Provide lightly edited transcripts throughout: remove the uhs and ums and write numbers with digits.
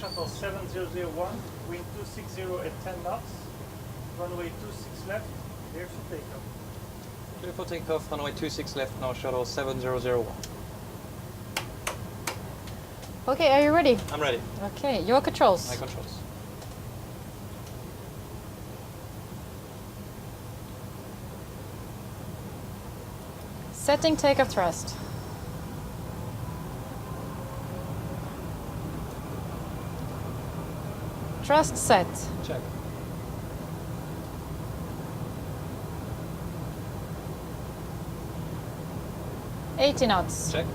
Shuttle 7001, wind 260 at 10 knots, runway 26 left, clear for takeoff. Clear for takeoff, runway 26 left, North Shuttle 7001. Okay, are you ready? I'm ready. Okay, your controls. My controls. Setting takeoff thrust. Thrust set. Check. $80 knots. Check.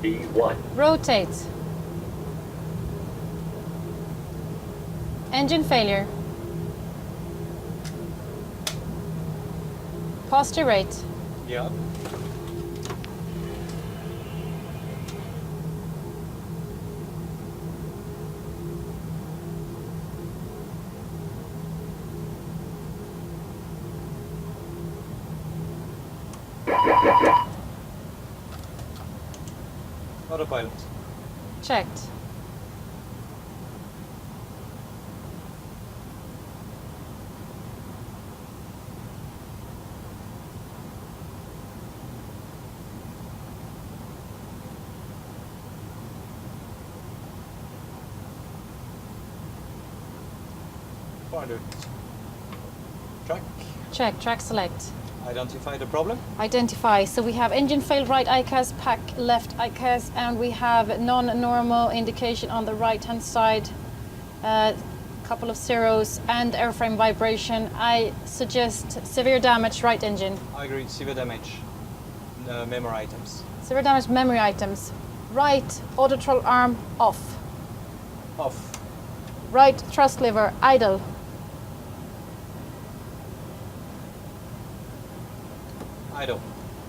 B1. Rotate. Engine failure. Posture rate. Yeah. Autopilot. Checked. Pilot. Track. Check. Track select. Identify the problem. Identify. So we have engine failed right ICAS, pack left ICAS, and we have non-normal indication on the right-hand side. Couple of zeros and airframe vibration. I suggest severe damage right engine. I agree. Severe damage. Memory items. Severe damage memory items. Right auto throttle arm off. Off. Right thrust lever idle. Idle.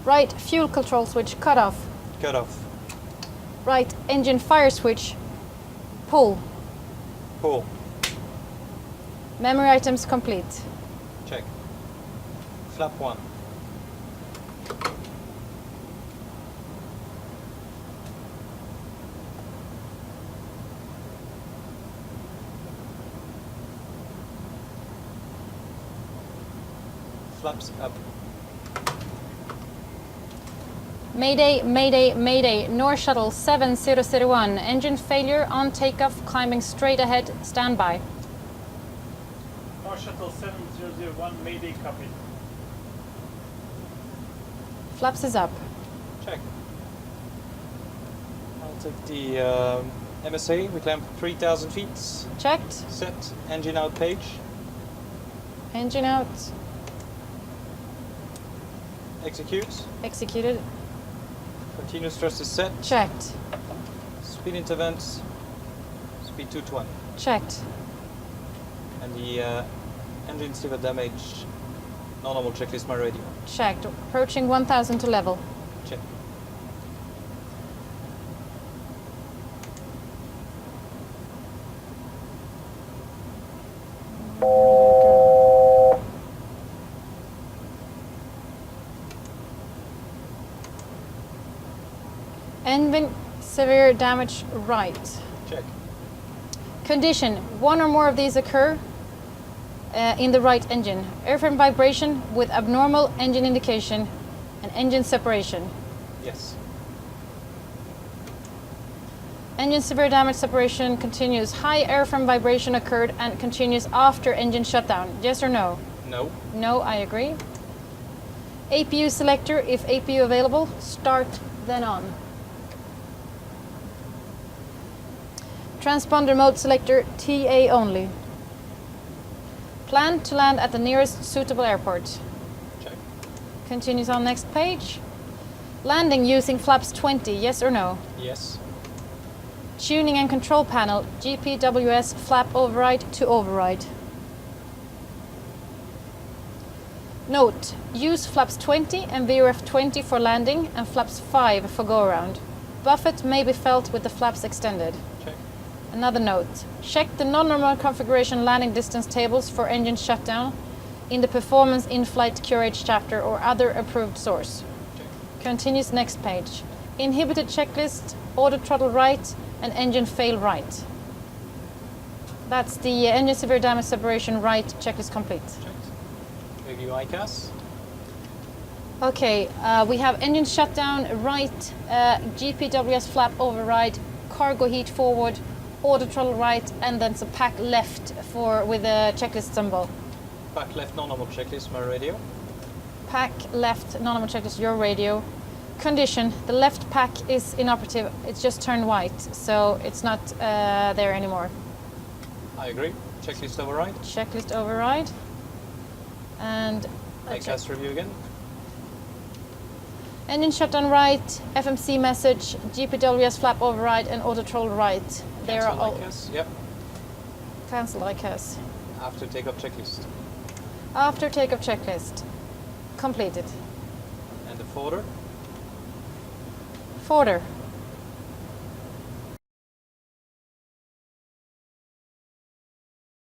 Right fuel control switch cut off. Cut off. Right engine fire switch pull. Pull. Memory items complete. Check. Flap 1. Flaps up. Mayday, mayday, mayday. North Shuttle 7001. Engine failure on takeoff, climbing straight ahead. Standby. North Shuttle 7001, Mayday copy. Flaps is up. Check. I'll take the MSA. We climb 3,000 feet. Checked. Set. Engine out page. Engine out. Execute. Executed. Continuous thrust is set. Checked. Speed interval. Speed 220. Checked. And the engine severe damage. Non-normal checklist my radio. Checked. Approaching 1000 to level. Check. Engine severe damage right. Check. Condition. One or more of these occur in the right engine. Airframe vibration with abnormal engine indication and engine separation. Yes. Engine severe damage separation continues. High airframe vibration occurred and continues after engine shutdown. Yes or no? No. No, I agree. APU selector, if APU available, start then on. Transponder mode selector, TA only. Plan to land at the nearest suitable airport. Check. Continues on next page. Landing using flaps 20, yes or no? Yes. Tuning and control panel, GPWS flap override to override. Note, use flaps 20 and VRF 20 for landing and flaps 5 for go around. Buffet may be felt with the flaps extended. Check. Another note. Check the non-normal configuration landing distance tables for engine shutdown in the Performance in-flight QRH chapter or other approved source. Check. Continues next page. Inhibited checklist, auto throttle right, and engine fail right. That's the engine severe damage separation right checklist complete. Checked. Review ICAS. Okay, we have engine shutdown right, GPWS flap override, cargo heat forward, auto throttle right, and then some pack left with a checklist symbol. Back left non-normal checklist, my radio. Pack left, non-normal checklist, your radio. Condition, the left pack is inoperative. It's just turned white, so it's not there anymore. I agree. Checklist override. Checklist override. And ICAS review again. engine shutdown right, FMC message, GPWS flap override, and auto throttle right. They are Cancel all ICAS. Yep. cancel ICAS. After takeoff checklist. After takeoff checklist. Completed. And the forwarder. Forwarder.